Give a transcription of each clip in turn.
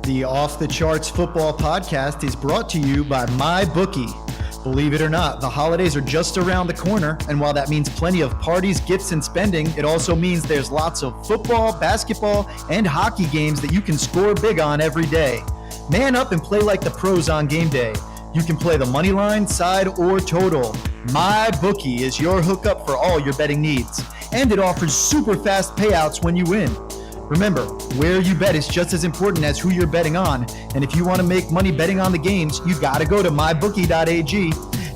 The Off the Charts Football Podcast is brought to you by MyBookie. Believe it or not, the holidays are just around the corner, and while that means plenty of parties, gifts, and spending, it also means there's lots of football, basketball, and hockey games that you can score big on every day. Man up and play like the pros on game day. You can play the money line, side, or total. MyBookie is your hookup for all your betting needs, and it offers super fast payouts when you win. Remember, where you bet is just as important as who you're betting on. And if you want to make money betting on the games, you got to go to mybookie.ag.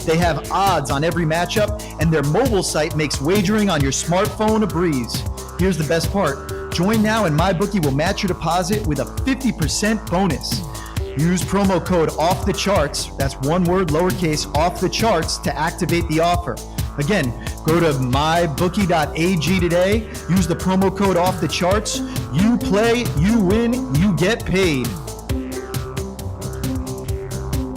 They have odds on every matchup, and their mobile site makes wagering on your smartphone a breeze. Here's the best part. Join now and MyBookie will match your deposit with a 50% bonus. Use promo code OFFTHECHARTS, that's one word, lowercase, off the charts, to activate the offer. Again, go to mybookie.ag today. Use the promo code OFFTHECHARTS. You play, you win, you get paid.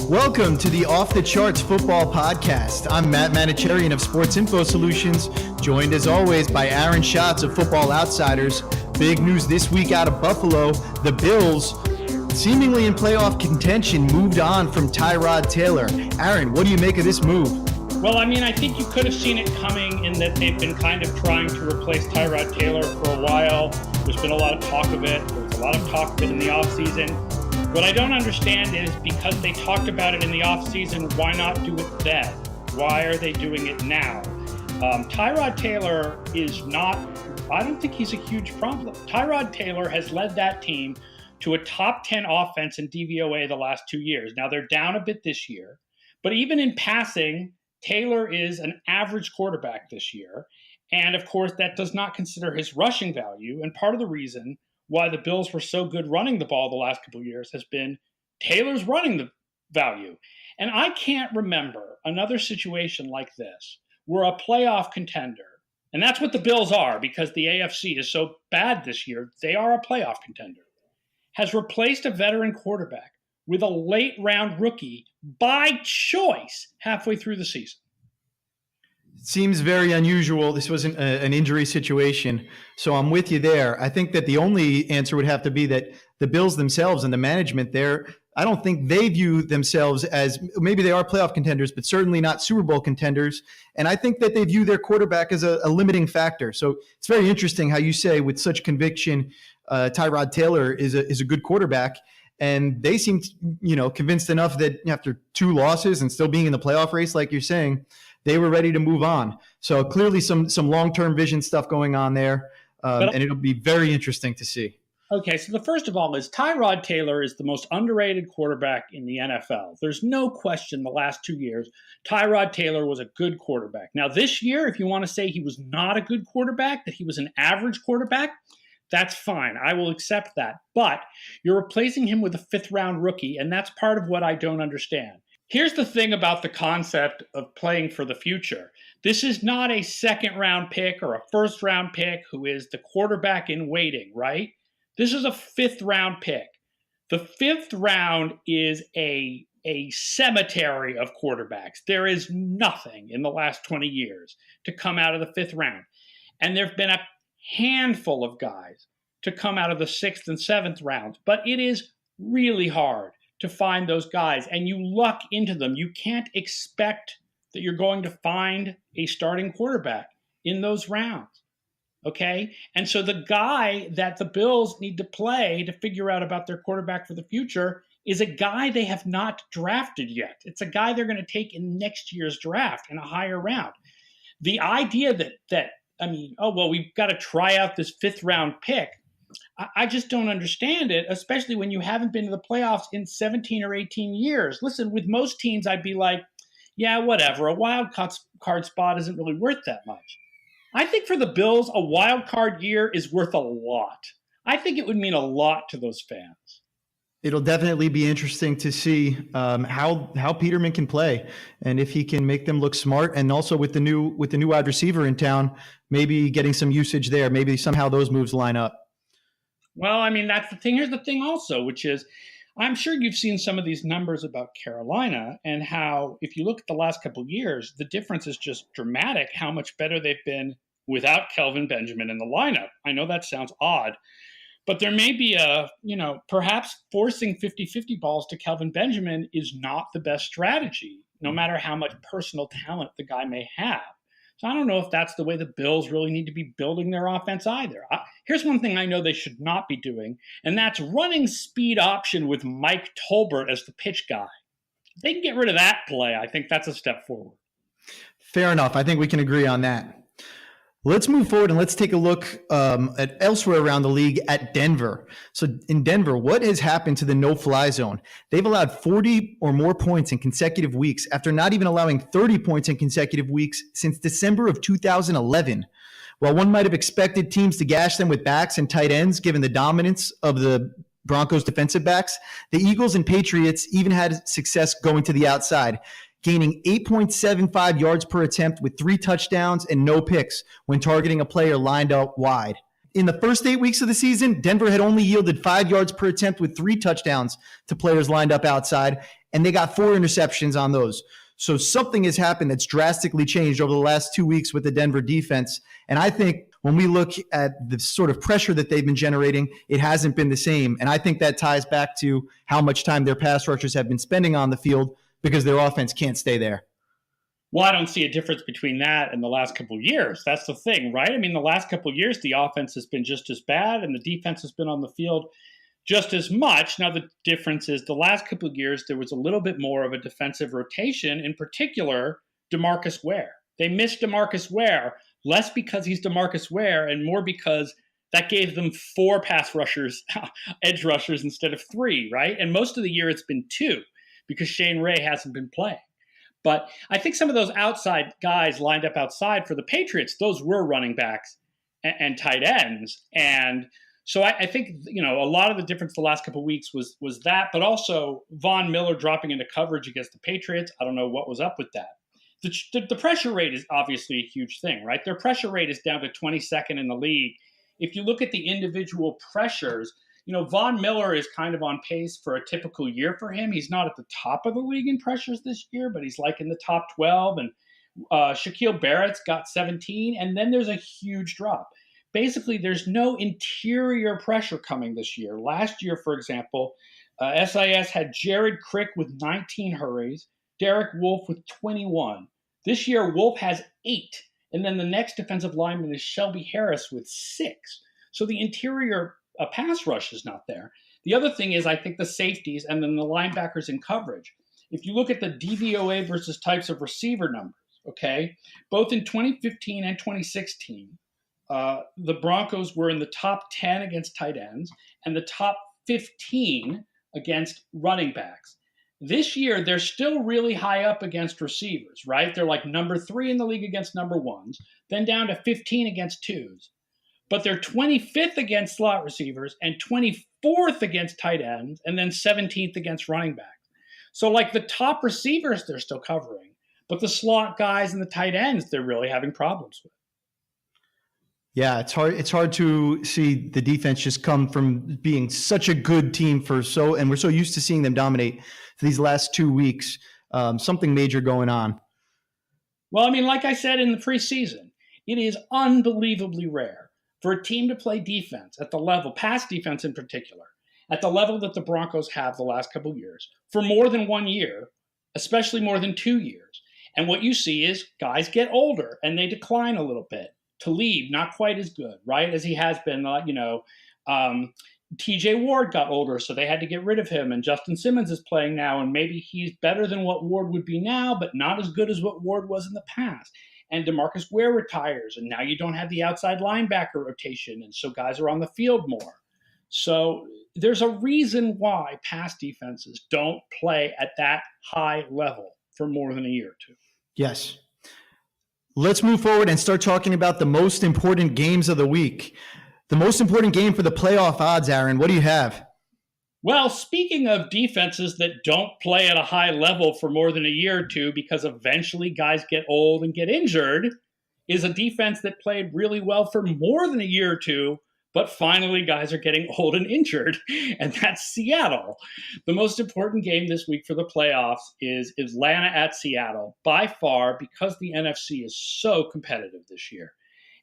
Welcome to the Off the Charts Football Podcast. I'm Matt Manocherian of Sports Info Solutions, joined as always by Aaron Schatz of Football Outsiders. Big news this week out of Buffalo. The Bills, seemingly in playoff contention, moved on from Tyrod Taylor. Aaron, what do you make of this move? Well, I mean, I think you could have seen it coming in that they've been kind of trying to replace Tyrod Taylor for a while. There's been a lot of talk of it. There was a lot of talk of it in the offseason. What I don't understand is because they talked about it in the offseason, why not do it then? Why are they doing it now? Tyrod Taylor is not, I don't think he's a huge problem. Tyrod Taylor has led that team to a top 10 offense in DVOA the last 2 years. Now they're down a bit this year, but even in passing, Taylor is an average quarterback this year. And of course, that does not consider his rushing value. And part of the reason why the Bills were so good running the ball the last couple of years has been Taylor's running the value. And I can't remember another situation like this where a playoff contender, and that's what the Bills are because the AFC is so bad this year, they are a playoff contender, has replaced a veteran quarterback with a late round rookie by choice halfway through the season. Seems very unusual. This wasn't an injury situation, so I'm with you there. I think that the only answer would have to be that the Bills themselves and the management there, I don't think they view themselves as, maybe they are playoff contenders, but certainly not Super Bowl contenders. And I think that they view their quarterback as a limiting factor. So it's very interesting how you say with such conviction, Tyrod Taylor is a good quarterback. And they seem, convinced enough that after 2 losses and still being in the playoff race, like you're saying, they were ready to move on. So clearly some long-term vision stuff going on there, and it'll be very interesting to see. Okay, so the first of all is Tyrod Taylor is the most underrated quarterback in the NFL. There's no question the last 2 years, Tyrod Taylor was a good quarterback. Now this year, if you want to say he was not a good quarterback, that he was an average quarterback, that's fine. I will accept that. But you're replacing him with a 5th-round rookie, and that's part of what I don't understand. Here's the thing about the concept of playing for the future. This is not a 2nd-round pick or a 1st-round pick who is the quarterback in waiting, right? This is a 5th-round pick. The 5th round is a cemetery of quarterbacks. There is nothing in the last 20 years to come out of the 5th round. And there have been a handful of guys to come out of the 6th and 7th rounds, but it is really hard to find those guys, and you luck into them. You can't expect that you're going to find a starting quarterback in those rounds, okay? And so the guy that the Bills need to play to figure out about their quarterback for the future is a guy they have not drafted yet. It's a guy they're going to take in next year's draft in a higher round. The idea that we've got to try out this 5th-round pick, I just don't understand it, especially when you haven't been to the playoffs in 17 or 18 years. Listen, with most teams, I'd be like, yeah, whatever. A wild card spot isn't really worth that much. I think for the Bills, a wild card year is worth a lot. I think it would mean a lot to those fans. It'll definitely be interesting to see how Peterman can play and if he can make them look smart. And also with the new wide receiver in town, maybe getting some usage there. Maybe somehow those moves line up. Well, I mean, that's the thing. Here's the thing also, which is I'm sure you've seen some of these numbers about Carolina and how if you look at the last couple of years, the difference is just dramatic how much better they've been without Kelvin Benjamin in the lineup. I know that sounds odd, But there may be perhaps forcing 50-50 balls to Kelvin Benjamin is not the best strategy, no matter how much personal talent the guy may have. So I don't know if that's the way the Bills really need to be building their offense either. Here's one thing I know they should not be doing, and that's running speed option with Mike Tolbert as the pitch guy. If they can get rid of that play, I think that's a step forward. Fair enough. I think we can agree on that. Let's move forward and let's take a look at elsewhere around the league at Denver. So in Denver, what has happened to the no-fly zone? They've allowed 40 or more points in consecutive weeks after not even allowing 30 points in consecutive weeks since December of 2011. While one might have expected teams to gash them with backs and tight ends, given the dominance of the Broncos defensive backs, the Eagles and Patriots even had success going to the outside, gaining 8.75 yards per attempt with 3 touchdowns and no picks when targeting a player lined up wide. In the first 8 weeks of the season, Denver had only yielded 5 yards per attempt with 3 touchdowns to players lined up outside, and they got 4 interceptions on those. So something has happened that's drastically changed over the last 2 weeks with the Denver defense. And I think when we look at the sort of pressure that they've been generating, it hasn't been the same. And I think that ties back to how much time their pass rushers have been spending on the field, because their offense can't stay there. Well, I don't see a difference between that and the last couple of years. That's the thing, right? I mean, the last couple of years, the offense has been just as bad and the defense has been on the field just as much. Now, the difference is the last couple of years, there was a little bit more of a defensive rotation, in particular, DeMarcus Ware. They missed DeMarcus Ware, less because he's DeMarcus Ware and more because that gave them 4 pass rushers, edge rushers instead of 3, right? And most of the year it's been 2. Because Shane Ray hasn't been playing. But I think some of those outside guys lined up outside for the Patriots, those were running backs and tight ends. And so I think, a lot of the difference the last couple of weeks was that, but also Von Miller dropping into coverage against the Patriots. I don't know what was up with that. The pressure rate is obviously a huge thing, right? Their pressure rate is down to 22nd in the league. If you look at the individual pressures, Von Miller is kind of on pace for a typical year for him. He's not at the top of the league in pressures this year, but he's like in the top 12. And Shaquille Barrett's got 17. And then there's a huge drop. Basically, there's no interior pressure coming this year. Last year, for example, SIS had Jared Crick with 19 hurries, Derek Wolfe with 21. This year, Wolfe has 8. And then the next defensive lineman is Shelby Harris with 6. So the interior a pass rush is not there. The other thing is, I think the safeties and then the linebackers in coverage. If you look at the DVOA versus types of receiver numbers, okay, both in 2015 and 2016, the Broncos were in the top 10 against tight ends and the top 15 against running backs. This year, they're still really high up against receivers, right? They're like number 3 in the league against number 1s, then down to 15 against 2s. But they're 25th against slot receivers and 24th against tight ends and then 17th against running backs. So like the top receivers, they're still covering, but the slot guys and the tight ends, they're really having problems with. Yeah, it's hard to see the defense just come from being such a good team and we're so used to seeing them dominate these last 2 weeks. Something major going on. Well, I mean, like I said in the preseason, it is unbelievably rare for a team to play defense at the level, pass defense in particular, at the level that the Broncos have the last couple of years, for more than 1 year, especially more than 2 years. And what you see is guys get older and they decline a little bit. Talib, not quite as good, right, as he has been. TJ Ward got older, so they had to get rid of him. And Justin Simmons is playing now, and maybe he's better than what Ward would be now, but not as good as what Ward was in the past. And DeMarcus Ware retires, and now you don't have the outside linebacker rotation, and so guys are on the field more. So there's a reason why pass defenses don't play at that high level for more than a year or 2. Yes. Let's move forward and start talking about the most important games of the week. The most important game for the playoff odds, Aaron, what do you have? Well, speaking of defenses that don't play at a high level for more than a year or 2 because eventually guys get old and get injured, is a defense that played really well for more than a year or 2, but finally guys are getting old and injured, and that's Seattle. The most important game this week for the playoffs is Atlanta at Seattle, by far, because the NFC is so competitive this year.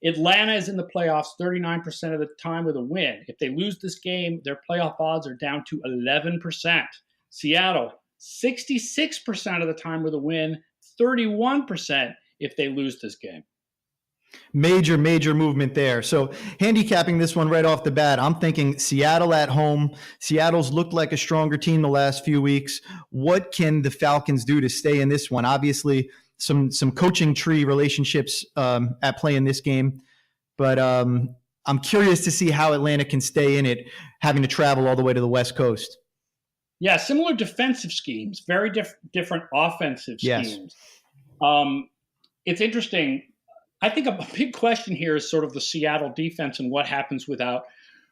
Atlanta is in the playoffs 39% of the time with a win. If they lose this game, their playoff odds are down to 11%. Seattle, 66% of the time with a win, 31% if they lose this game. Major movement there. So handicapping this one right off the bat, I'm thinking Seattle at home. Seattle's looked like a stronger team the last few weeks. What can the Falcons do to stay in this one? Obviously, some coaching tree relationships at play in this game. But I'm curious to see how Atlanta can stay in it, having to travel all the way to the West Coast. Yeah, similar defensive schemes, very different offensive schemes. Yes. It's interesting. I think a big question here is sort of the Seattle defense and what happens without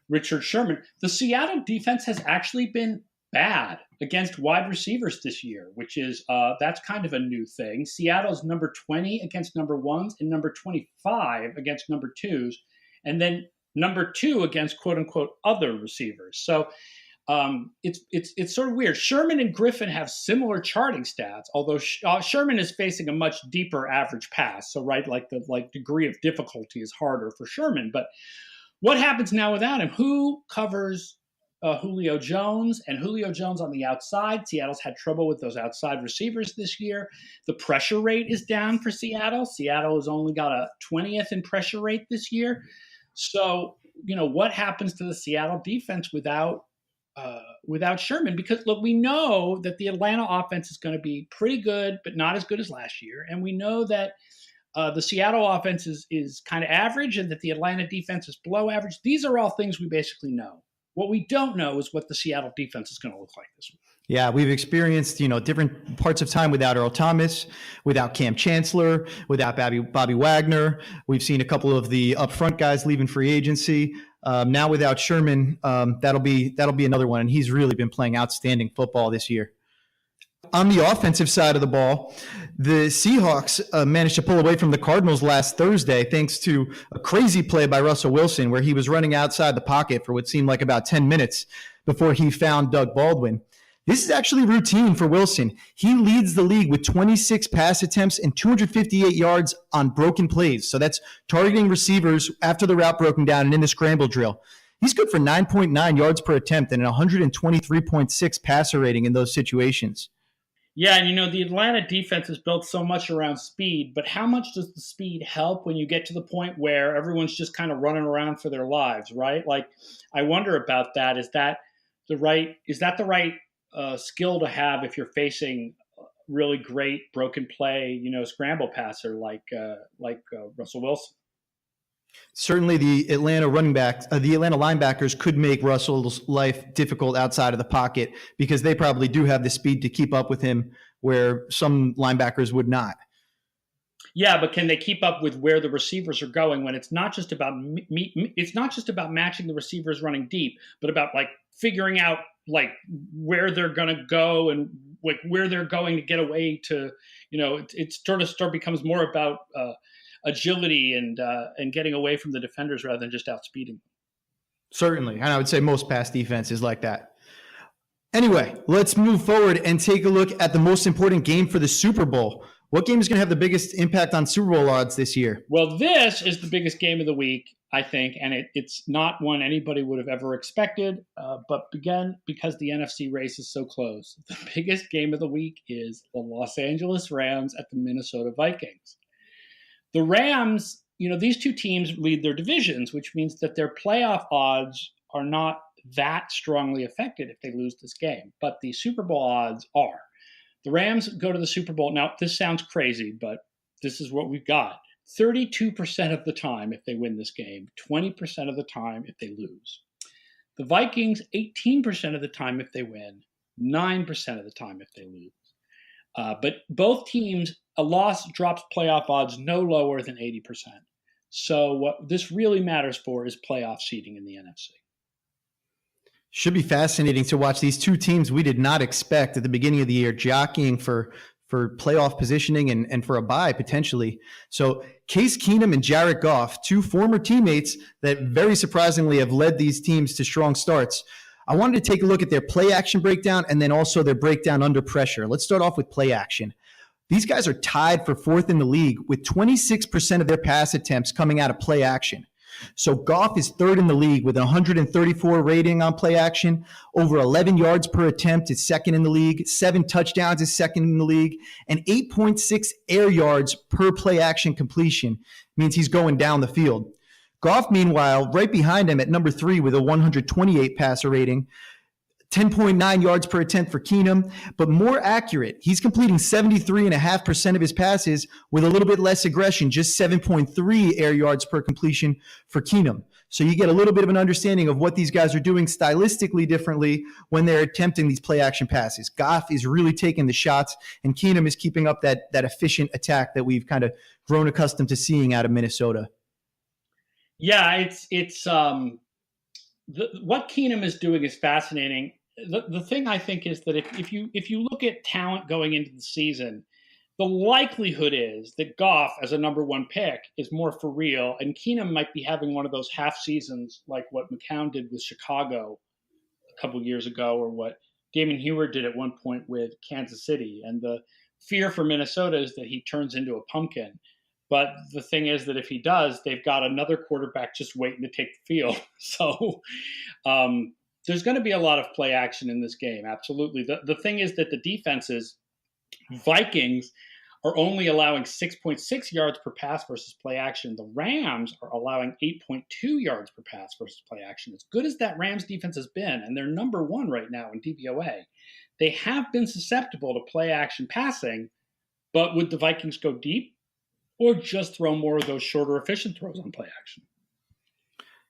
Richard Sherman. The Seattle defense has actually been bad against wide receivers this year, which is that's kind of a new thing. Seattle's number 20 against number ones and number 25 against number twos, and then number 2 against quote unquote other receivers. So it's sort of weird. Sherman and Griffin have similar charting stats, although Sherman is facing a much deeper average pass. So the degree of difficulty is harder for Sherman. But what happens now without him? Who covers Julio Jones? And Julio Jones on the outside. Seattle's had trouble with those outside receivers this year. The pressure rate is down for Seattle. Seattle has only got a 20th in pressure rate this year. So, what happens to the Seattle defense without Sherman? Because look, we know that the Atlanta offense is going to be pretty good, but not as good as last year. And we know that the Seattle offense is kind of average and that the Atlanta defense is below average. These are all things we basically know. What we don't know is what the Seattle defense is going to look like this week. Yeah, we've experienced, different parts of time without Earl Thomas, without Cam Chancellor, without Bobby Wagner. We've seen a couple of the upfront guys leaving free agency. Now without Sherman, that'll be another one, and he's really been playing outstanding football this year. On the offensive side of the ball, the Seahawks managed to pull away from the Cardinals last Thursday thanks to a crazy play by Russell Wilson where he was running outside the pocket for what seemed like about 10 minutes before he found Doug Baldwin. This is actually routine for Wilson. He leads the league with 26 pass attempts and 258 yards on broken plays. So that's targeting receivers after the route broken down and in the scramble drill. He's good for 9.9 yards per attempt and an 123.6 passer rating in those situations. Yeah, and the Atlanta defense is built so much around speed, but how much does the speed help when you get to the point where everyone's just kind of running around for their lives, right? Like, I wonder about that. Is that the right skill to have if you're facing really great broken play, scramble passer like Russell Wilson? Certainly the Atlanta linebackers could make Russell's life difficult outside of the pocket because they probably do have the speed to keep up with him where some linebackers would not. Yeah, but can they keep up with where the receivers are going when it's not just about matching the receivers running deep, but about figuring out where they're going to go and where they're going to get away to, it sort of becomes more about agility and getting away from the defenders rather than just outspeeding them. Certainly. And I would say most pass defense is like that. Anyway, let's move forward and take a look at the most important game for the Super Bowl. What game is going to have the biggest impact on Super Bowl odds this year? Well, this is the biggest game of the week, I think, and it's not one anybody would have ever expected, but again, because the NFC race is so close, the biggest game of the week is the Los Angeles Rams at the Minnesota Vikings. The Rams, these two teams lead their divisions, which means that their playoff odds are not that strongly affected if they lose this game, but the Super Bowl odds are. The Rams go to the Super Bowl. Now, this sounds crazy, but this is what we've got. 32% of the time if they win this game, 20% of the time if they lose. The Vikings, 18% of the time if they win, 9% of the time if they lose. But both teams, a loss drops playoff odds no lower than 80%. So what this really matters for is playoff seeding in the NFC. Should be fascinating to watch these two teams we did not expect at the beginning of the year jockeying for playoff positioning and for a bye potentially. So Case Keenum and Jared Goff, two former teammates that very surprisingly have led these teams to strong starts. I wanted to take a look at their play action breakdown and then also their breakdown under pressure. Let's start off with play action. These guys are tied for fourth in the league with 26% of their pass attempts coming out of play action. So Goff is third in the league with an 134 rating on play action, over 11 yards per attempt is second in the league, 7 touchdowns is second in the league, and 8.6 air yards per play action completion means he's going down the field. Goff, meanwhile, right behind him at number 3 with a 128 passer rating, 10.9 yards per attempt for Keenum, but more accurate. He's completing 73.5% of his passes with a little bit less aggression, just 7.3 air yards per completion for Keenum. So you get a little bit of an understanding of what these guys are doing stylistically differently when they're attempting these play action passes. Goff is really taking the shots, and Keenum is keeping up that efficient attack that we've kind of grown accustomed to seeing out of Minnesota. Yeah, what Keenum is doing is fascinating. The thing I think is that if you look at talent going into the season, the likelihood is that Goff as a number 1 pick is more for real, and Keenum might be having one of those half seasons like what McCown did with Chicago a couple years ago, or what Damon Heward did at one point with Kansas City. And the fear for Minnesota is that he turns into a pumpkin. But the thing is that if he does, they've got another quarterback just waiting to take the field. So there's going to be a lot of play action in this game. Absolutely. The thing is that the defenses, Vikings, are only allowing 6.6 yards per pass versus play action. The Rams are allowing 8.2 yards per pass versus play action. As good as that Rams defense has been, and they're number 1 right now in DVOA, they have been susceptible to play action passing. But would the Vikings go deep or just throw more of those shorter, efficient throws on play action?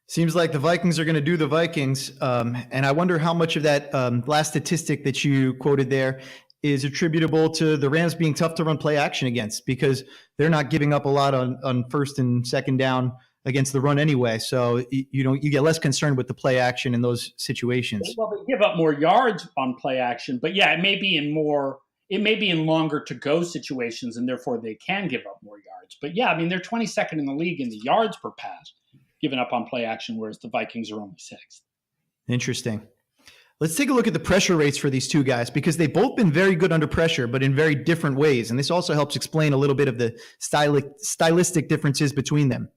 Seems like the Vikings are going to do the Vikings. And I wonder how much of that last statistic that you quoted there is attributable to the Rams being tough to run play action against, because they're not giving up a lot on first and second down against the run anyway. So you get less concerned with the play action in those situations. Well, they give up more yards on play action, but yeah, it may be in longer to go situations, and therefore they can give up more yards. But yeah, I mean, they're 22nd in the league in the yards per pass given up on play action, whereas the Vikings are only 6th. Interesting. Let's take a look at the pressure rates for these two guys, because they've both been very good under pressure, but in very different ways. And this also helps explain a little bit of the stylistic differences between them.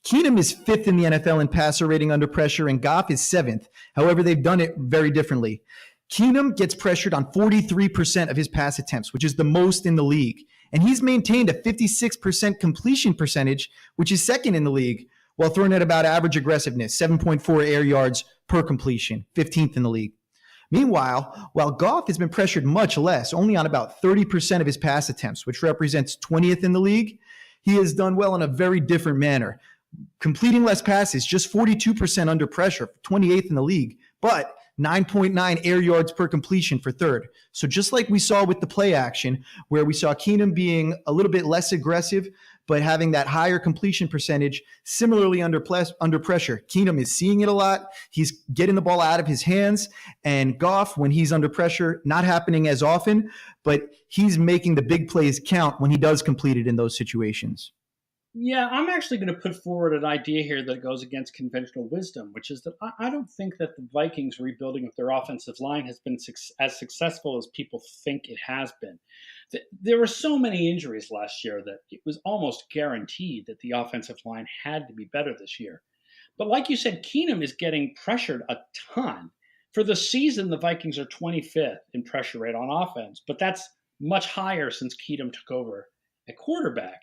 Keenum is 5th in the NFL in passer rating under pressure, and Goff is 7th. However, they've done it very differently. Keenum gets pressured on 43% of his pass attempts, which is the most in the league. And he's maintained a 56% completion percentage, which is 2nd in the league, while throwing at about average aggressiveness, 7.4 air yards per completion, 15th in the league. Meanwhile, while Goff has been pressured much less, only on about 30% of his pass attempts, which represents 20th in the league, he has done well in a very different manner. Completing less passes, just 42% under pressure, 28th in the league, but 9.9 air yards per completion for 3rd. So just like we saw with the play action, where we saw Keenum being a little bit less aggressive, but having that higher completion percentage, similarly under pressure. Keenum is seeing it a lot. He's getting the ball out of his hands. And Goff, when he's under pressure, not happening as often, but he's making the big plays count when he does complete it in those situations. Yeah, I'm actually going to put forward an idea here that goes against conventional wisdom, which is that I don't think that the Vikings rebuilding of their offensive line has been as successful as people think it has been. There were so many injuries last year that it was almost guaranteed that the offensive line had to be better this year. But like you said, Keenum is getting pressured a ton. For the season, the Vikings are 25th in pressure rate on offense, but that's much higher since Keenum took over at quarterback.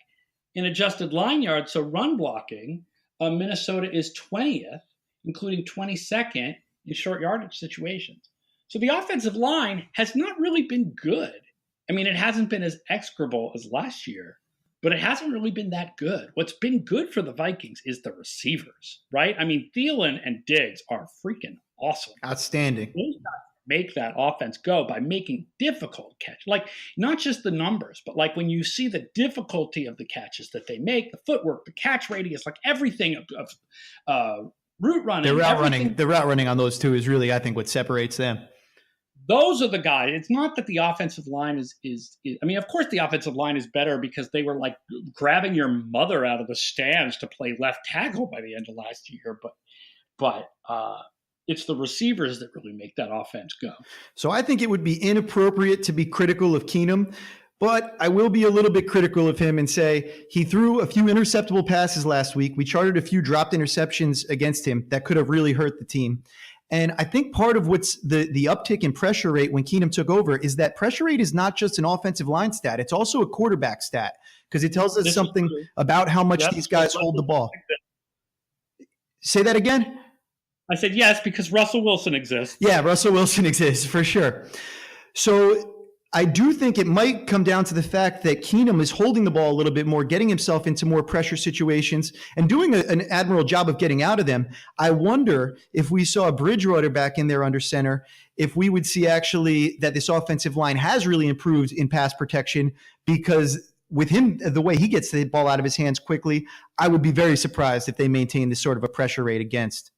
In adjusted line yards, so run blocking, Minnesota is 20th, including 22nd in short yardage situations. So the offensive line has not really been good. I mean, it hasn't been as execrable as last year, but it hasn't really been that good. What's been good for the Vikings is the receivers, right? I mean, Thielen and Diggs are freaking awesome. Outstanding. Those guys make that offense go by making difficult catch, like not just the numbers, but like when you see the difficulty of the catches that they make, the footwork, the catch radius, like everything of route running. The route running on those two is really, I think, what separates them. Those are the guys. It's not that the offensive line is I mean, of course the offensive line is better because they were like grabbing your mother out of the stands to play left tackle by the end of last year, but it's the receivers that really make that offense go. So I think it would be inappropriate to be critical of Keenum But I will be a little bit critical of him and say he threw a few interceptable passes last week. We charted a few dropped interceptions against him that could have really hurt the team. And I think part of what's the uptick in pressure rate when Keenum took over is that pressure rate is not just an offensive line stat. It's also a quarterback stat because it tells us something about how much these guys hold the ball. Say that again? I said yes because Russell Wilson exists. Yeah, Russell Wilson exists for sure. So I do think it might come down to the fact that Keenum is holding the ball a little bit more, getting himself into more pressure situations and doing an admirable job of getting out of them. I wonder if we saw Bridgewater back in there under center, if we would see actually that this offensive line has really improved in pass protection, because with him, the way he gets the ball out of his hands quickly, I would be very surprised if they maintain this sort of a pressure rate against.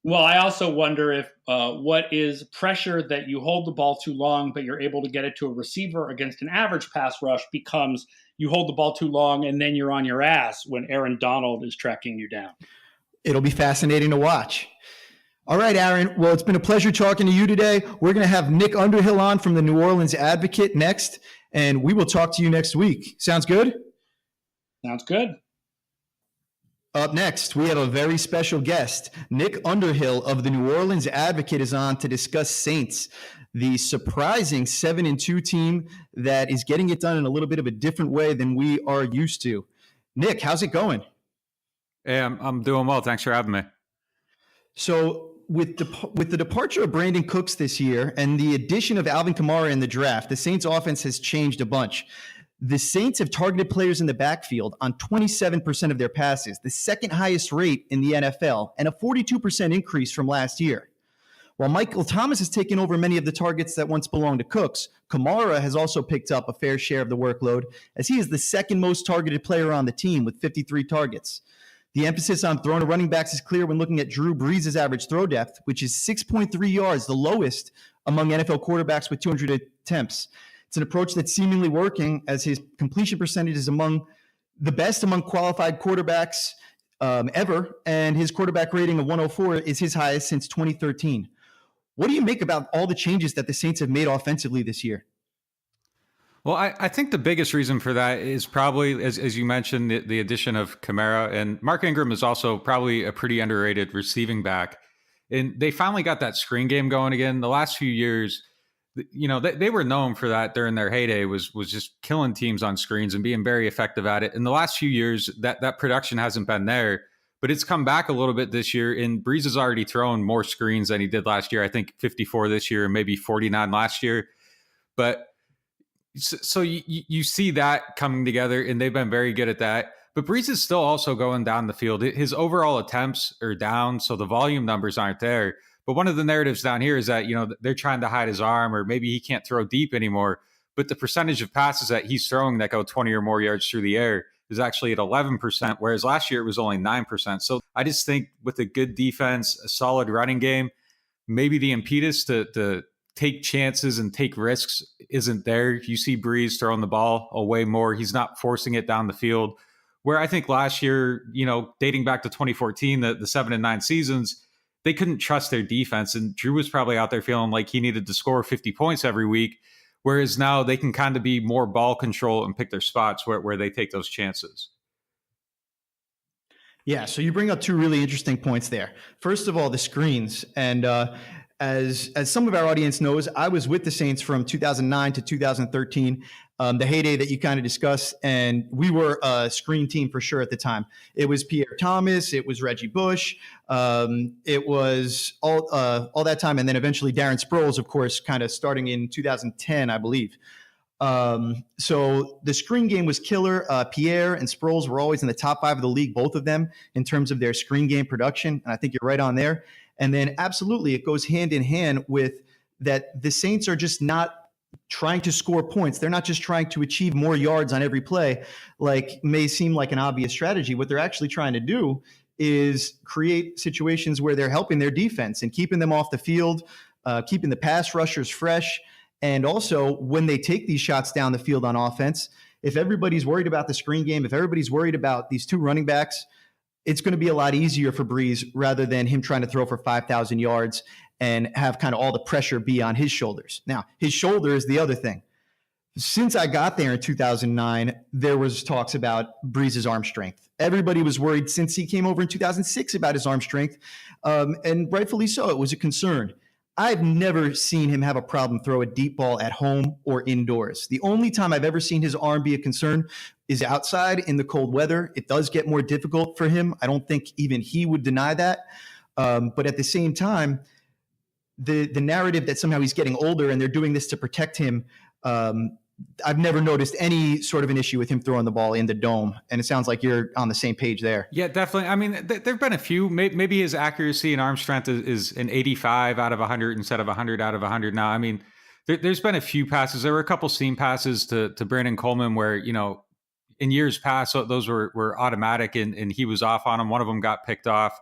Well, I also wonder if what is pressure that you hold the ball too long, but you're able to get it to a receiver against an average pass rush becomes you hold the ball too long and then you're on your ass when Aaron Donald is tracking you down. It'll be fascinating to watch. All right, Aaron. Well, it's been a pleasure talking to you today. We're going to have Nick Underhill on from the New Orleans Advocate next, and we will talk to you next week. Sounds good? Sounds good. Up next, we have a very special guest. Nick Underhill of the New Orleans Advocate is on to discuss Saints, the surprising 7-2 team that is getting it done in a little bit of a different way than we are used to. Nick, how's it going? Hey, I'm doing well. Thanks for having me. So with the departure of Brandon Cooks this year and the addition of Alvin Kamara in the draft, the Saints offense has changed a bunch. The Saints have targeted players in the backfield on 27% of their passes, the second highest rate in the NFL, and a 42% increase from last year. While Michael Thomas has taken over many of the targets that once belonged to Cooks, Kamara has also picked up a fair share of the workload, as he is the second most targeted player on the team with 53 targets. The emphasis on throwing to running backs is clear when looking at Drew Brees' average throw depth, which is 6.3 yards, the lowest among NFL quarterbacks with 200 attempts. It's an approach that's seemingly working, as his completion percentage is among the best among qualified quarterbacks ever, and his quarterback rating of 104 is his highest since 2013. What do you make about all the changes that the Saints have made offensively this year? Well, I think the biggest reason for that is probably, as you mentioned, the addition of Kamara, and Mark Ingram is also probably a pretty underrated receiving back. And they finally got that screen game going again. The last few years, they were known for that during their heyday, was just killing teams on screens and being very effective at it. In the last few years, that production hasn't been there, but it's come back a little bit this year. And Brees has already thrown more screens than he did last year. I think 54 this year and maybe 49 last year. But so you see that coming together, and they've been very good at that. But Brees is still also going down the field. His overall attempts are down, so the volume numbers aren't there. But one of the narratives down here is that, they're trying to hide his arm, or maybe he can't throw deep anymore. But the percentage of passes that he's throwing that go 20 or more yards through the air is actually at 11%, whereas last year it was only 9%. So I just think with a good defense, a solid running game, maybe the impetus to take chances and take risks isn't there. You see Brees throwing the ball away more. He's not forcing it down the field. Where I think last year, dating back to 2014, the 7-9 seasons, they couldn't trust their defense. And Drew was probably out there feeling like he needed to score 50 points every week. Whereas now they can kind of be more ball control and pick their spots where they take those chances. Yeah, so you bring up two really interesting points there. First of all, the screens. And as some of our audience knows, I was with the Saints from 2009 to 2013, the heyday that you kind of discussed, and we were a screen team for sure at the time. It was Pierre Thomas, it was Reggie Bush, it was all that time, and then eventually Darren Sproles, of course, kind of starting in 2010, I believe. So the screen game was killer. Pierre and Sproles were always in the top 5 of the league, both of them, in terms of their screen game production, and I think you're right on there. And then absolutely, it goes hand in hand with that the Saints are just not trying to score points. They're not just trying to achieve more yards on every play, like may seem like an obvious strategy. What they're actually trying to do is create situations where they're helping their defense and keeping them off the field, keeping the pass rushers fresh. And also, when they take these shots down the field on offense, if everybody's worried about the screen game, if everybody's worried about these two running backs, it's going to be a lot easier for Brees rather than him trying to throw for 5,000 yards and have kind of all the pressure be on his shoulders. Now, his shoulder is the other thing. Since I got there in 2009, there was talks about Breeze's arm strength. Everybody was worried since he came over in 2006 about his arm strength, and rightfully so. It was a concern. I've never seen him have a problem throw a deep ball at home or indoors. The only time I've ever seen his arm be a concern is outside in the cold weather. It does get more difficult for him. I don't think even he would deny that. But at the same time, the narrative that somehow he's getting older and they're doing this to protect him, I've never noticed any sort of an issue with him throwing the ball in the dome. And it sounds like you're on the same page there. Yeah, definitely. I mean, there've been a few. Maybe his accuracy and arm strength is an 85 out of 100 instead of 100 out of 100 now. I mean, there's been a few passes. There were a couple seam passes to Brandon Coleman where, in years past, those were automatic and he was off on them. One of them got picked off.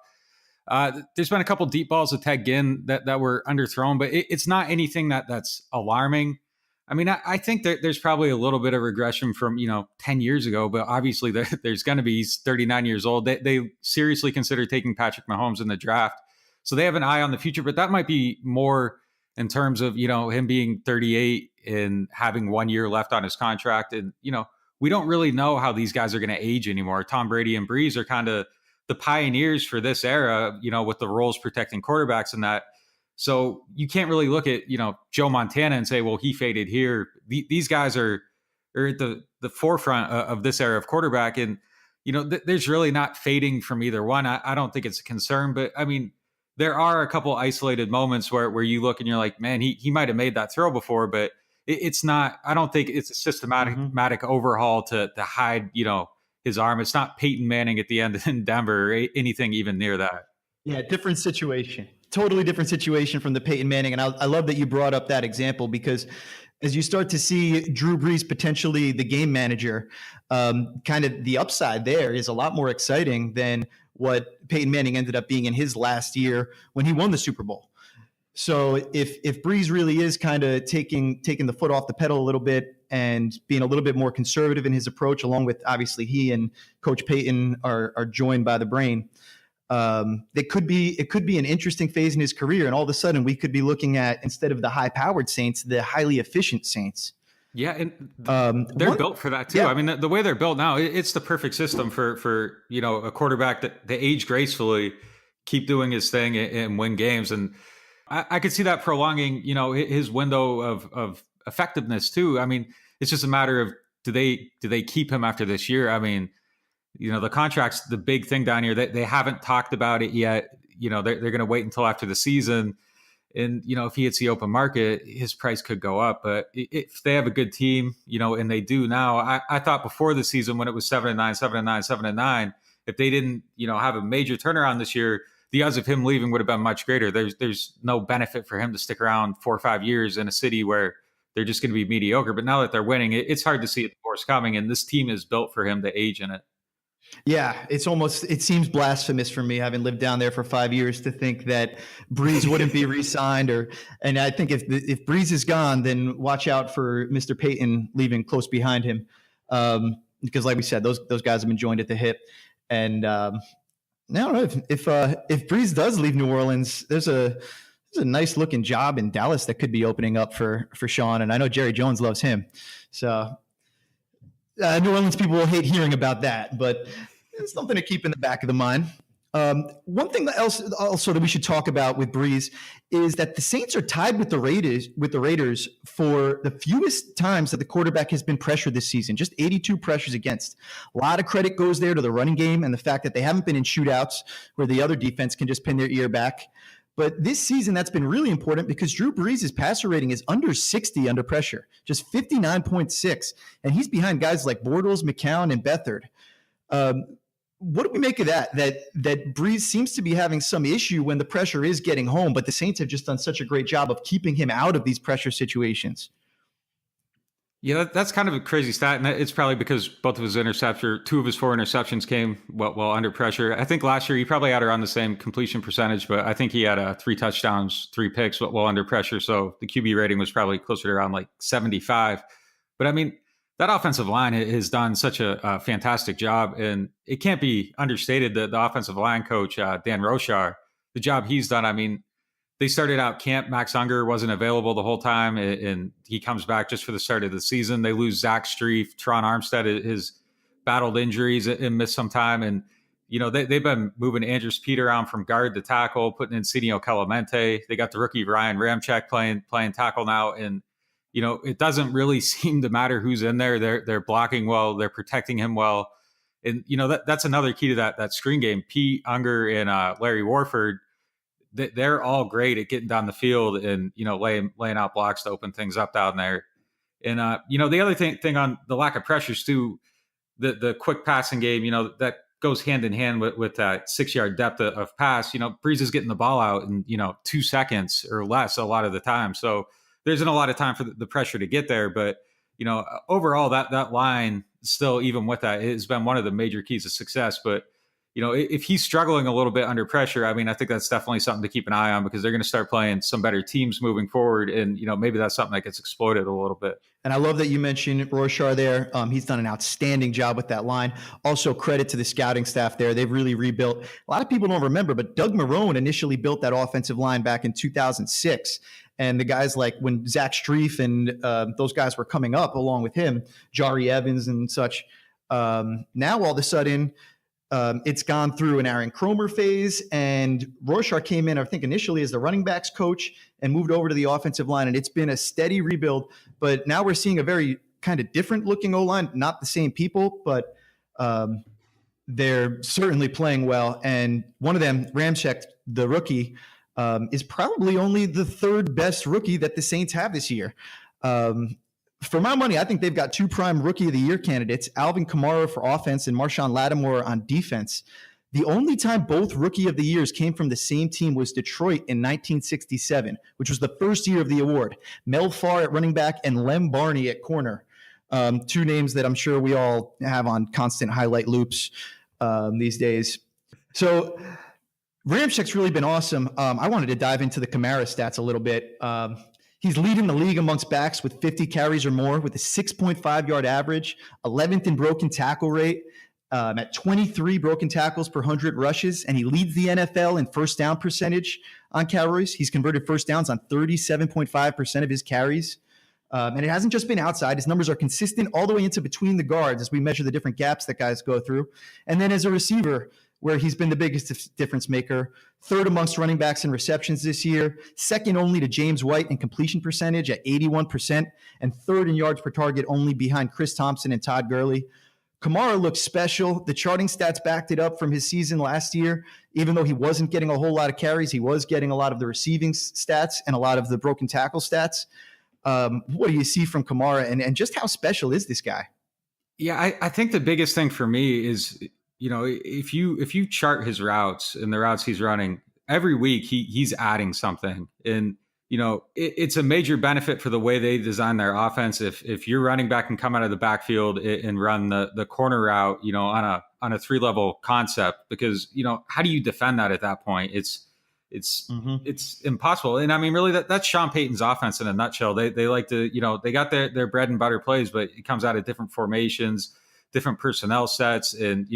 There's been a couple deep balls to Ted Ginn that were underthrown, but it's not anything that's alarming. I mean, I think that there's probably a little bit of regression from, 10 years ago, but obviously there's going to be, he's 39 years old. They seriously consider taking Patrick Mahomes in the draft. So they have an eye on the future, but that might be more in terms of, him being 38 and having 1 year left on his contract. And, we don't really know how these guys are going to age anymore. Tom Brady and Breeze are kind of the pioneers for this era, with the roles protecting quarterbacks and that. So you can't really look at, Joe Montana and say, well, he faded here. These guys are at the forefront of this era of quarterback. And, there's really not fading from either one. I don't think it's a concern, but I mean, there are a couple isolated moments where you look and you're like, man, he might've made that throw before, but it's not, I don't think it's a systematic overhaul to hide, his arm. It's not Peyton Manning at the end in Denver or anything even near that. Yeah, different situation. Totally different situation from the Peyton Manning. And I love that you brought up that example because as you start to see Drew Brees potentially the game manager, kind of the upside there is a lot more exciting than what Peyton Manning ended up being in his last year when he won the Super Bowl. So if Brees really is kind of taking the foot off the pedal a little bit and being a little bit more conservative in his approach, along with obviously he and Coach Peyton are joined by the brain, it could be an interesting phase in his career. And all of a sudden we could be looking at, instead of the high powered Saints, the highly efficient Saints. Yeah. And they're built for that too. Yeah. I mean, the way they're built now, it's the perfect system for, a quarterback that they age gracefully, keep doing his thing and win games. And I could see that prolonging, his window of effectiveness too. I mean, it's just a matter of, do they keep him after this year? I mean, the contract's the big thing down here. They haven't talked about it yet. They're going to wait until after the season. And, if he hits the open market, his price could go up. But if they have a good team, and they do now, I thought before the season when it was 7-9, 7-9, 7-9, if they didn't, have a major turnaround this year, the odds of him leaving would have been much greater. There's no benefit for him to stick around 4 or 5 years in a city where they're just going to be mediocre. But now that they're winning, it's hard to see a divorce coming. And this team is built for him to age in it. Yeah, it seems blasphemous for me, having lived down there for 5 years, to think that Breeze wouldn't be re-signed. And I think if Breeze is gone, then watch out for Mr. Payton leaving close behind him, because like we said, those guys have been joined at the hip. And I don't know if Breeze does leave New Orleans, there's a nice looking job in Dallas that could be opening up for Sean, and I know Jerry Jones loves him, so. New Orleans people will hate hearing about that, but it's something to keep in the back of the mind. One thing else also that we should talk about with Breeze is that the Saints are tied with the Raiders for the fewest times that the quarterback has been pressured this season, just 82 pressures against. A lot of credit goes there to the running game and the fact that they haven't been in shootouts where the other defense can just pin their ear back. But this season, that's been really important because Drew Brees' passer rating is under 60 under pressure, just 59.6. And he's behind guys like Bortles, McCown, and Beathard. What do we make of that Brees seems to be having some issue when the pressure is getting home, but the Saints have just done such a great job of keeping him out of these pressure situations? Yeah, that's kind of a crazy stat, and it's probably because two of his 4 interceptions came well under pressure. I think last year he probably had around the same completion percentage, but I think he had 3 touchdowns, 3 picks while under pressure. So the QB rating was probably closer to around like 75. But I mean, that offensive line has done such a fantastic job, and it can't be understated that the offensive line coach, Dan Rochar, the job he's done. I mean, they started out camp. Max Unger wasn't available the whole time, and he comes back just for the start of the season. They lose Zach Strief. Teron Armstead has battled injuries and missed some time. And, they've been moving Andrews Pete around from guard to tackle, putting in Senio Clemente. They got the rookie Ryan Ramczyk playing tackle now. And, it doesn't really seem to matter who's in there. They're blocking well. They're protecting him well. And, that's another key to that screen game. Pete Unger and Larry Warford, they're all great at getting down the field and, laying out blocks to open things up down there. And, the other thing on the lack of pressures too, the quick passing game, that goes hand in hand with that 6-yard depth of pass. Breeze is getting the ball out in, 2 seconds or less a lot of the time. So there isn't a lot of time for the pressure to get there. But, overall, that line still, even with that, has been one of the major keys of success. But, if he's struggling a little bit under pressure, I mean, I think that's definitely something to keep an eye on, because they're going to start playing some better teams moving forward. And, maybe that's something that gets exploited a little bit. And I love that you mentioned Roshar there. He's done an outstanding job with that line. Also, credit to the scouting staff there. They've really rebuilt. A lot of people don't remember, but Doug Marrone initially built that offensive line back in 2006. And the guys like when Zach Strief and those guys were coming up along with him, Jari Evans and such, now all of a sudden it's gone through an Aaron Cromer phase, and Roshar came in, I think, initially as the running backs coach and moved over to the offensive line. And it's been a steady rebuild, but now we're seeing a very kind of different looking O-line, not the same people, but they're certainly playing well. And one of them, Ramczyk, the rookie, is probably only the third best rookie that the Saints have this year. For my money, I think they've got 2 prime rookie of the year candidates, Alvin Kamara for offense and Marshawn Lattimore on defense. The only time both rookie of the years came from the same team was Detroit in 1967, which was the first year of the award. Mel Farr at running back and Lem Barney at corner. 2 names that I'm sure we all have on constant highlight loops these days. So Ramczyk's really been awesome. I wanted to dive into the Kamara stats a little bit. He's leading the league amongst backs with 50 carries or more with a 6.5-yard average, 11th in broken tackle rate, at 23 broken tackles per 100 rushes, and he leads the NFL in first down percentage on carries. He's converted first downs on 37.5% of his carries. And it hasn't just been outside. His numbers are consistent all the way into between the guards as we measure the different gaps that guys go through. And then as a receiver, where he's been the biggest difference maker, 3rd amongst running backs in receptions this year, 2nd only to James White in completion percentage at 81%, and 3rd in yards per target only behind Chris Thompson and Todd Gurley. Kamara looks special. The charting stats backed it up from his season last year. Even though he wasn't getting a whole lot of carries, he was getting a lot of the receiving stats and a lot of the broken tackle stats. What do you see from Kamara, and just how special is this guy? Yeah, I think the biggest thing for me is, if you chart his routes and the routes he's running every week, he's adding something. And, it's a major benefit for the way they design their offense. If your running back can come out of the backfield and run the corner route, on a 3-level concept, because, how do you defend that at that point? It's impossible. And I mean, really that's Sean Payton's offense in a nutshell. They like to, they got their bread and butter plays, but it comes out of different formations, different personnel sets. And,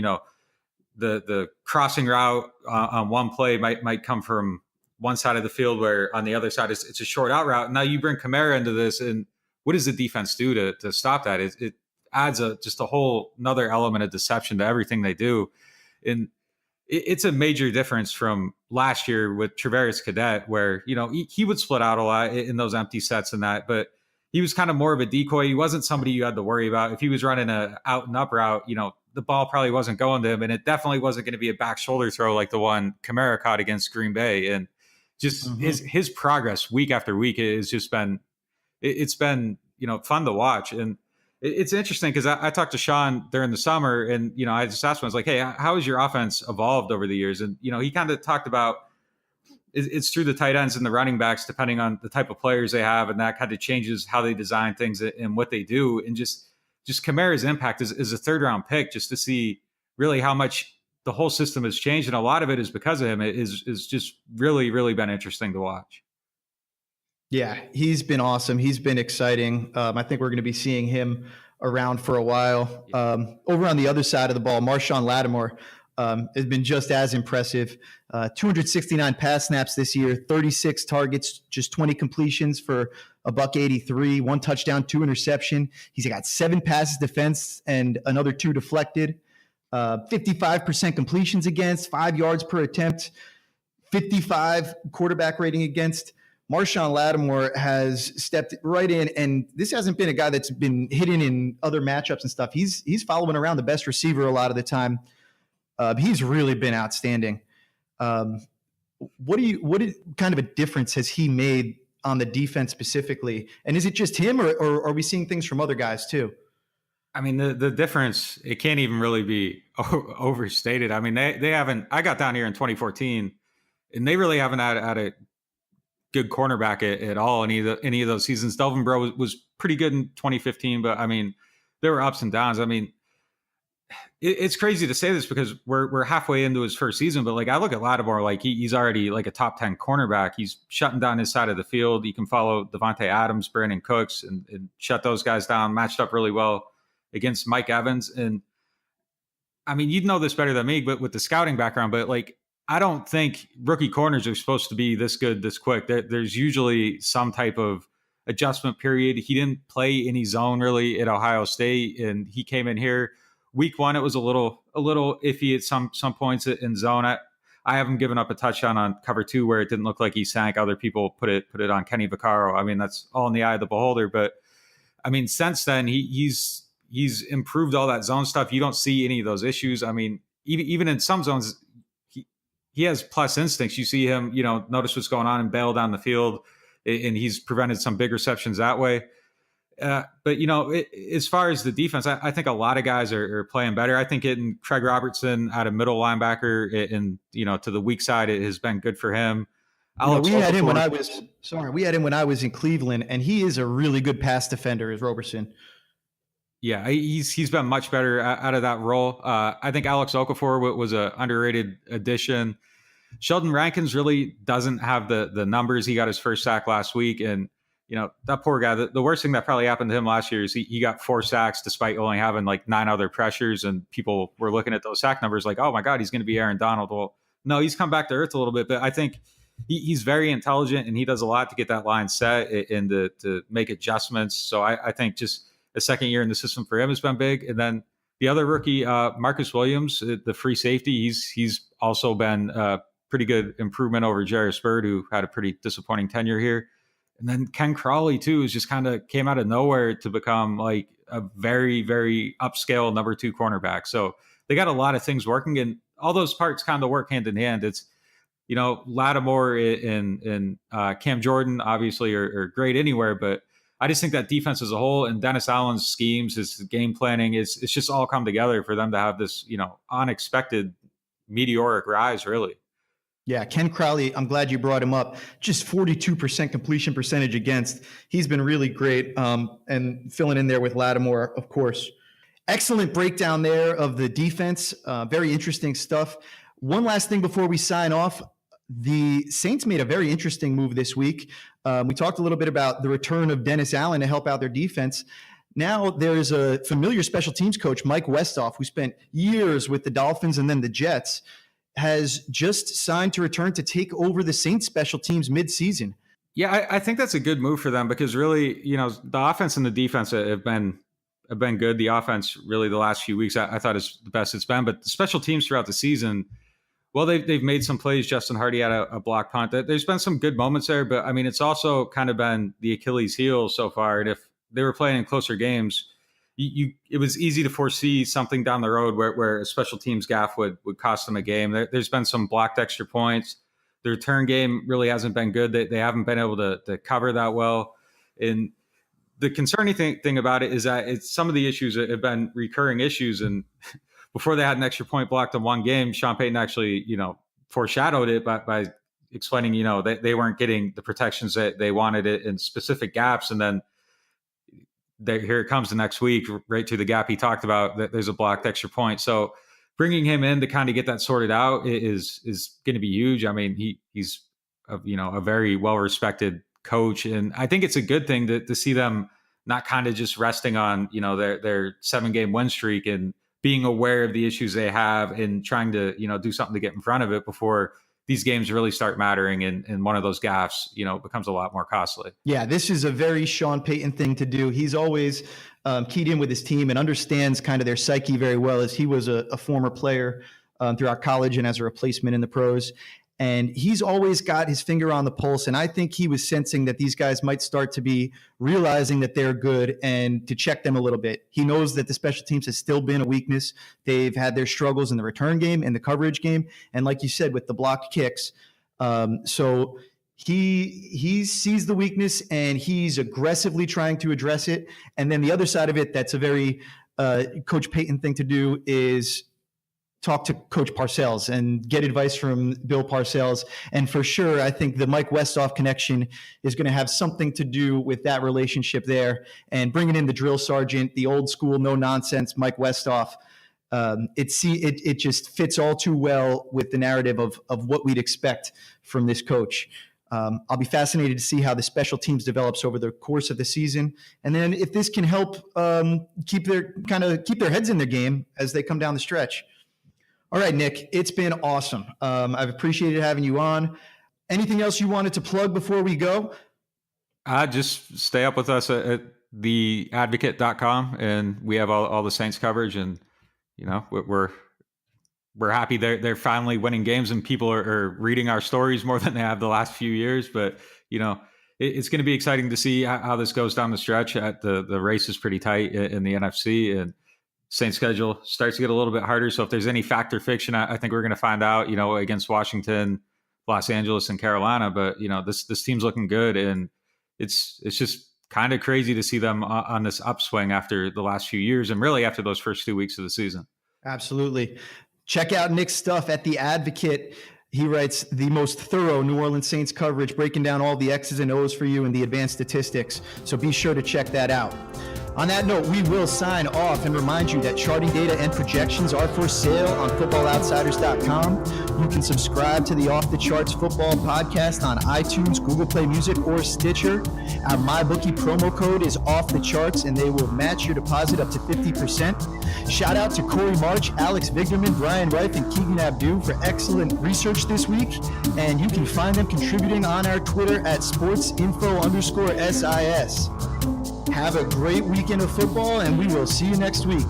the crossing route on one play might come from one side of the field, where on the other side it's a short out route. And now you bring Kamara into this, and what does the defense do to stop that? It adds just a whole another element of deception to everything they do. And it's a major difference from last year with Travaris Cadet, where, he would split out a lot in those empty sets and that, but he was kind of more of a decoy. He wasn't somebody you had to worry about. If he was running a out and up route, the ball probably wasn't going to him, and it definitely wasn't going to be a back shoulder throw like the one Kamara caught against Green Bay. And just his progress week after week has just been, it's been, fun to watch. And it's interesting because I talked to Sean during the summer, and, I just asked him, I was like, hey, how has your offense evolved over the years? And, he kind of talked about it's through the tight ends and the running backs, depending on the type of players they have. And that kind of changes how they design things and what they do. And just Kamara's impact is a 3rd round pick, just to see really how much the whole system has changed. And a lot of it is because of him. It is just really, really been interesting to watch. Yeah, he's been awesome. He's been exciting. I think we're going to be seeing him around for a while. Over on the other side of the ball, Marshawn Lattimore, has been just as impressive. 269 pass snaps this year, 36 targets, just 20 completions for a $183, 1 touchdown, 2 interception. He's got 7 passes defense and another 2 deflected. 55% completions against, 5 yards per attempt, 55 quarterback rating against. Marshawn Lattimore has stepped right in, and this hasn't been a guy that's been hidden in other matchups and stuff. He's following around the best receiver a lot of the time. He's really been outstanding. What kind of a difference has he made on the defense specifically? And is it just him, or are we seeing things from other guys too? I mean, the difference, it can't even really be overstated. I mean, they haven't, I got down here in 2014 and they really haven't had a good cornerback at all any of those seasons. Delvin Breaux was pretty good in 2015, but I mean, there were ups and downs. I mean, it's crazy to say this because we're halfway into his first season, but like I look at Lattimore, like he's already like a top 10 cornerback. He's shutting down his side of the field. You can follow Devontae Adams, Brandon Cooks, and shut those guys down. Matched up really well against Mike Evans. And I mean, you'd know this better than me, but with the scouting background, but like, I don't think rookie corners are supposed to be this good, this quick. There's usually some type of adjustment period. He didn't play any zone really at Ohio State, and he came in here week 1. It was a little iffy at some points in zone. I haven't given up a touchdown on cover 2 where it didn't look like he sank. Other people put it on Kenny Vaccaro. I mean, that's all in the eye of the beholder. But I mean, since then he's improved all that zone stuff. You don't see any of those issues. I mean, even in some zones, he has plus instincts. You see him, notice what's going on and bail down the field, and he's prevented some big receptions that way. But, as far as the defense, I think a lot of guys are playing better. I think getting Craig Robertson out of middle linebacker and, to the weak side, it has been good for him. We had him when I was in Cleveland, and he is a really good pass defender, is Roberson. Yeah, he's been much better out of that role. I think Alex Okafor was an underrated addition. Sheldon Rankins really doesn't have the numbers. He got his first sack last week, and that poor guy. The worst thing that probably happened to him last year is he got 4 sacks despite only having like 9 other pressures, and people were looking at those sack numbers like, oh my God, he's going to be Aaron Donald. Well, no, he's come back to earth a little bit, but I think he's very intelligent and he does a lot to get that line set and to make adjustments. So I think just a second year in the system for him has been big. And then the other rookie, Marcus Williams, the free safety, he's also been a pretty good improvement over Jarris Byrd, who had a pretty disappointing tenure here. And then Ken Crawley, too, is just kind of came out of nowhere to become like a very, very upscale number 2 cornerback. So they got a lot of things working, and all those parts kind of work hand in hand. It's, Lattimore and Cam Jordan obviously are great anywhere, but I just think that defense as a whole and Dennis Allen's schemes, his game planning, it's just all come together for them to have this, unexpected meteoric rise, really. Yeah, Ken Crawley, I'm glad you brought him up. Just 42% completion percentage against. He's been really great, and filling in there with Lattimore, of course. Excellent breakdown there of the defense. Very interesting stuff. One last thing before we sign off. The Saints made a very interesting move this week. We talked a little bit about the return of Dennis Allen to help out their defense. Now there's a familiar special teams coach, Mike Westhoff, who spent years with the Dolphins and then the Jets, has just signed to return to take over the Saints special teams midseason. Yeah, I think that's a good move for them because really, the offense and the defense have been good. The offense really the last few weeks I thought is the best it's been, but the special teams throughout the season, well, they've made some plays. Justin Hardy had a block punt. There's been some good moments there, but I mean, it's also kind of been the Achilles heel so far. And if they were playing in closer games, it was easy to foresee something down the road where a special teams gaffe would cost them a game. There's been some blocked extra points. The return game really hasn't been good. They haven't been able to cover that well. And the concerning thing about it is that some of the issues have been recurring issues. And before they had an extra point blocked in one game, Sean Payton actually, foreshadowed it by explaining, they weren't getting the protections that they wanted it in specific gaps. And then here it comes the next week, right to the gap he talked about, that there's a blocked extra point. So bringing him in to kind of get that sorted out is going to be huge. I mean, he's a very well-respected coach. And I think it's a good thing to see them not kind of just resting on, their 7-game win streak and being aware of the issues they have and trying to, do something to get in front of it before these games really start mattering, and one of those gaffes, becomes a lot more costly. Yeah, this is a very Sean Payton thing to do. He's always keyed in with his team and understands kind of their psyche very well, as he was a former player throughout college and as a replacement in the pros. And he's always got his finger on the pulse. And I think he was sensing that these guys might start to be realizing that they're good and to check them a little bit. He knows that the special teams has still been a weakness. They've had their struggles in the return game and the coverage game. And like you said, with the blocked kicks. So he sees the weakness and he's aggressively trying to address it. And then the other side of it, that's a very Coach Payton thing to do, is talk to Coach Parcells and get advice from Bill Parcells. And for sure, I think the Mike Westhoff connection is going to have something to do with that relationship there. And bringing in the drill sergeant, the old school, no nonsense Mike Westhoff, it just fits all too well with the narrative of what we'd expect from this coach. I'll be fascinated to see how the special teams develops over the course of the season. And then if this can help keep their heads in their game as they come down the stretch. All right, Nick, it's been awesome. I've appreciated having you on. Anything else you wanted to plug before we go? Just stay up with us at theadvocate.com, and we have all the Saints coverage, and we're happy they're finally winning games, and people are reading our stories more than they have the last few years. But it's going to be exciting to see how this goes down the stretch. The race is pretty tight in the NFC, and Saints schedule starts to get a little bit harder. So if there's any fact or fiction, I think we're going to find out, against Washington, Los Angeles, and Carolina. But, this team's looking good. And it's just kind of crazy to see them on this upswing after the last few years, and really after those first 2 weeks of the season. Absolutely. Check out Nick's stuff at The Advocate. He writes the most thorough New Orleans Saints coverage, breaking down all the X's and O's for you and the advanced statistics. So be sure to check that out. On that note, we will sign off and remind you that charting data and projections are for sale on footballoutsiders.com. You can subscribe to the Off the Charts Football Podcast on iTunes, Google Play Music, or Stitcher. Our MyBookie promo code is Off the Charts, and they will match your deposit up to 50%. Shout out to Corey March, Alex Vigderman, Brian Reif, and Keegan Abdu for excellent research this week. And you can find them contributing on our Twitter at sportsinfo_SIS. Have a great weekend of football, and we will see you next week.